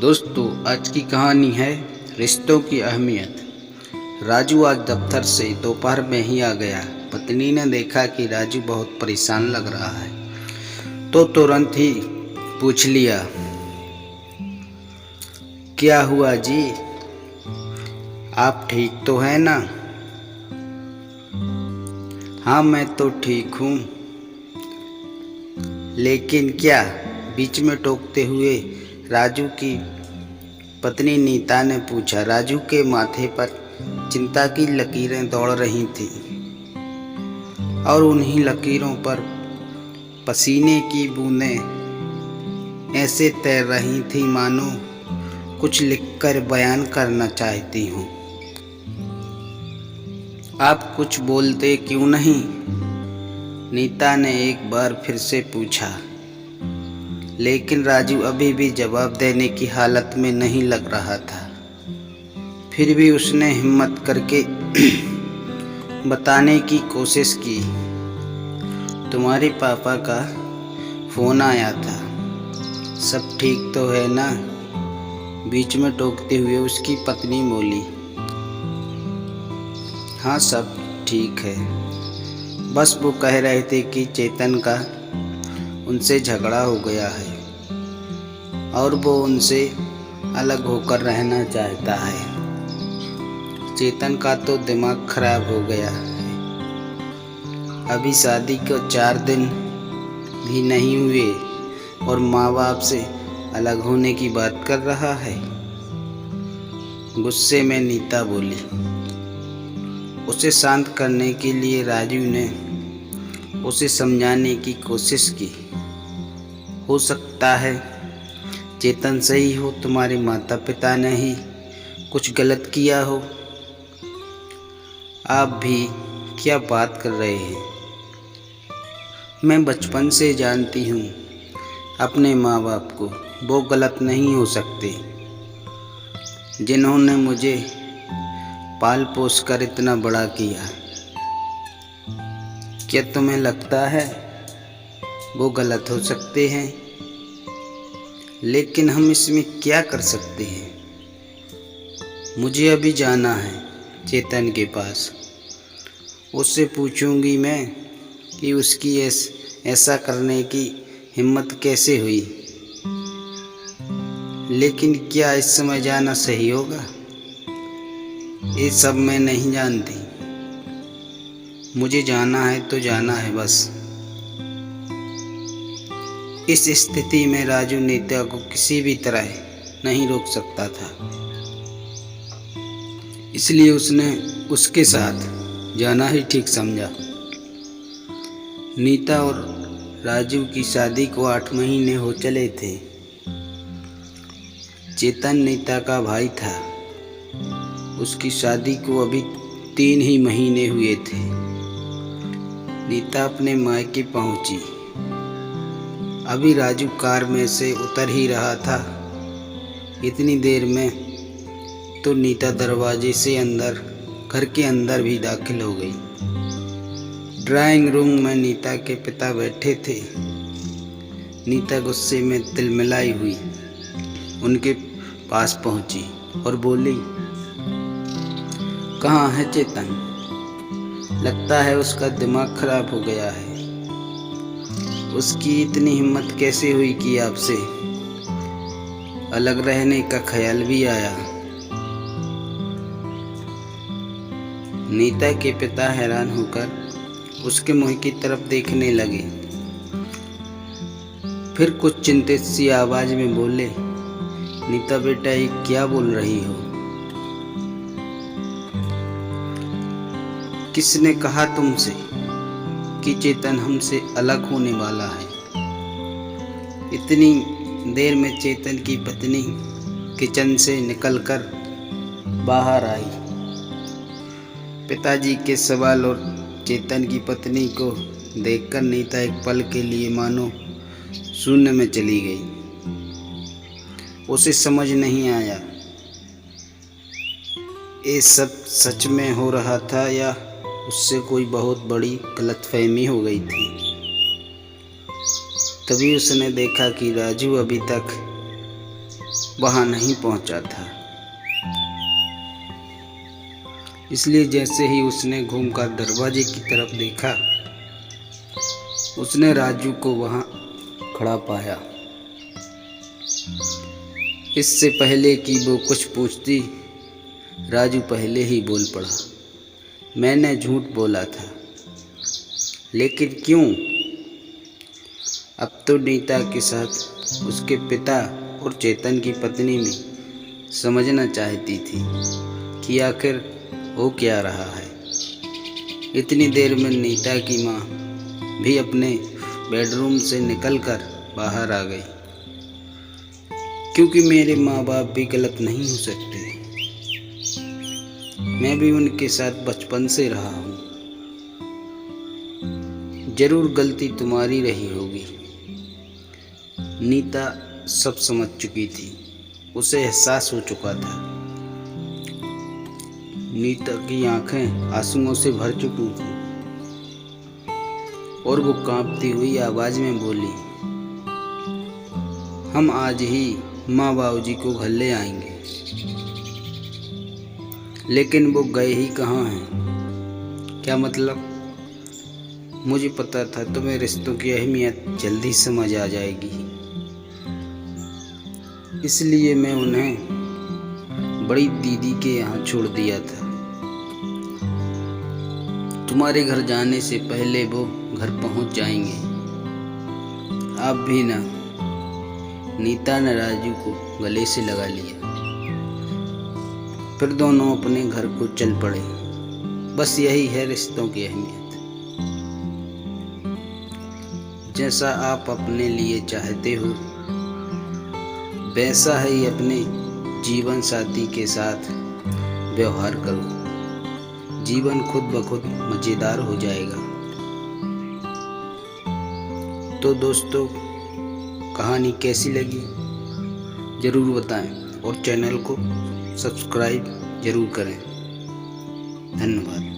दोस्तों, आज की कहानी है रिश्तों की अहमियत। राजू आज दफ्तर से दोपहर में ही आ गया। पत्नी ने देखा कि राजू बहुत परेशान लग रहा है तो तुरंत ही पूछ लिया, क्या हुआ जी? आप ठीक तो हैं ना? हाँ, मैं तो ठीक हूँ। लेकिन क्या? बीच में टोकते हुए राजू की पत्नी नीता ने पूछा। राजू के माथे पर चिंता की लकीरें दौड़ रही थीं और उन्हीं लकीरों पर पसीने की बूंदें ऐसे तैर रही थीं मानो कुछ लिखकर बयान करना चाहती हूँ। आप कुछ बोलते क्यों नहीं? नीता ने एक बार फिर से पूछा, लेकिन राजू अभी भी जवाब देने की हालत में नहीं लग रहा था। फिर भी उसने हिम्मत करके बताने की कोशिश की, तुम्हारे पापा का फोन आया था, सब ठीक तो है ना? बीच में टोकते हुए उसकी पत्नी बोली, हाँ सब ठीक है, बस वो कह रहे थे कि चेतन का उनसे झगड़ा हो गया है और वो उनसे अलग होकर रहना चाहता है। चेतन का तो दिमाग खराब हो गया है। अभी शादी को 4 दिन भी नहीं हुए और माँ बाप से अलग होने की बात कर रहा है। गुस्से में नीता बोली। उसे शांत करने के लिए राजू ने उसे समझाने की कोशिश की, हो सकता है चेतन सही हो, तुम्हारे माता पिता ने ही कुछ गलत किया हो। आप भी क्या बात कर रहे हैं? मैं बचपन से जानती हूँ अपने माँ बाप को, वो गलत नहीं हो सकते। जिन्होंने मुझे पाल पोस कर इतना बड़ा किया, क्या तुम्हें लगता है वो गलत हो सकते हैं? लेकिन हम इसमें क्या कर सकते हैं? मुझे अभी जाना है चेतन के पास। उससे पूछूंगी मैं कि उसकी ऐसा करने की हिम्मत कैसे हुई। लेकिन क्या इस समय जाना सही होगा? ये सब मैं नहीं जानती। मुझे जाना है तो जाना है बस। इस स्थिति में राजू नीता को किसी भी तरह नहीं रोक सकता था, इसलिए उसने उसके साथ जाना ही ठीक समझा। नीता और राजू की शादी को 8 महीने हो चले थे। चेतन नीता का भाई था। उसकी शादी को अभी 3 ही महीने हुए थे। नीता अपने मायके पहुंची। अभी राजू कार में से उतर ही रहा था। इतनी देर में तो नीता दरवाजे से घर के अंदर भी दाखिल हो गई। ड्राइंग रूम में नीता के पिता बैठे थे। नीता गुस्से में तिलमिलाई हुई उनके पास पहुंची और बोली, कहाँ है चेतन? लगता है उसका दिमाग खराब हो गया है। उसकी इतनी हिम्मत कैसे हुई कि आपसे अलग रहने का ख्याल भी आया? नीता के पिता हैरान होकर उसके मुंह की तरफ देखने लगे। फिर कुछ चिंतित सी आवाज में बोले, नीता बेटा, ये क्या बोल रही हो? किसने कहा तुमसे कि चेतन हमसे अलग होने वाला है? इतनी देर में चेतन की पत्नी किचन से निकलकर बाहर आई। पिताजी के सवाल और चेतन की पत्नी को देखकर नीता एक पल के लिए मानो शून्य में चली गई। उसे समझ नहीं आया ये सब सच में हो रहा था या उससे कोई बहुत बड़ी गलतफहमी हो गई थी। तभी उसने देखा कि राजू अभी तक वहां नहीं पहुंचा था। इसलिए जैसे ही उसने घूमकर दरवाजे की तरफ देखा, उसने राजू को वहां खड़ा पाया। इससे पहले कि वो कुछ पूछती, राजू पहले ही बोल पड़ा, मैंने झूठ बोला था। लेकिन क्यों? अब तो नीता के साथ उसके पिता और चेतन की पत्नी भी समझना चाहती थी कि आखिर हो क्या रहा है। इतनी देर में नीता की माँ भी अपने बेडरूम से निकलकर बाहर आ गई, क्योंकि मेरे माँ बाप भी गलत नहीं हो सकते। मैं भी उनके साथ बचपन से रहा हूँ। जरूर गलती तुम्हारी रही होगी। नीता सब समझ चुकी थी, उसे एहसास हो चुका था। नीता की आंखें आंसुओं से भर चुकी थी और वो कांपती हुई आवाज में बोली, हम आज ही माँ बाबूजी को घर ले आएंगे। लेकिन वो गए ही कहाँ हैं? क्या मतलब? मुझे पता था तुम्हें रिश्तों की अहमियत जल्दी समझ आ जाएगी, इसलिए मैं उन्हें बड़ी दीदी के यहाँ छोड़ दिया था। तुम्हारे घर जाने से पहले वो घर पहुंच जाएंगे। आप भी ना। नीता ने राजू को गले से लगा लिया। फिर दोनों अपने घर को चल पड़े। बस यही है रिश्तों की अहमियत। जैसा आप अपने लिए चाहते हो, वैसा ही अपने जीवन साथी के साथ व्यवहार करो। जीवन खुद ब खुद मजेदार हो जाएगा। तो दोस्तों, कहानी कैसी लगी जरूर बताएं और चैनल को सब्सक्राइब जरूर करें। धन्यवाद।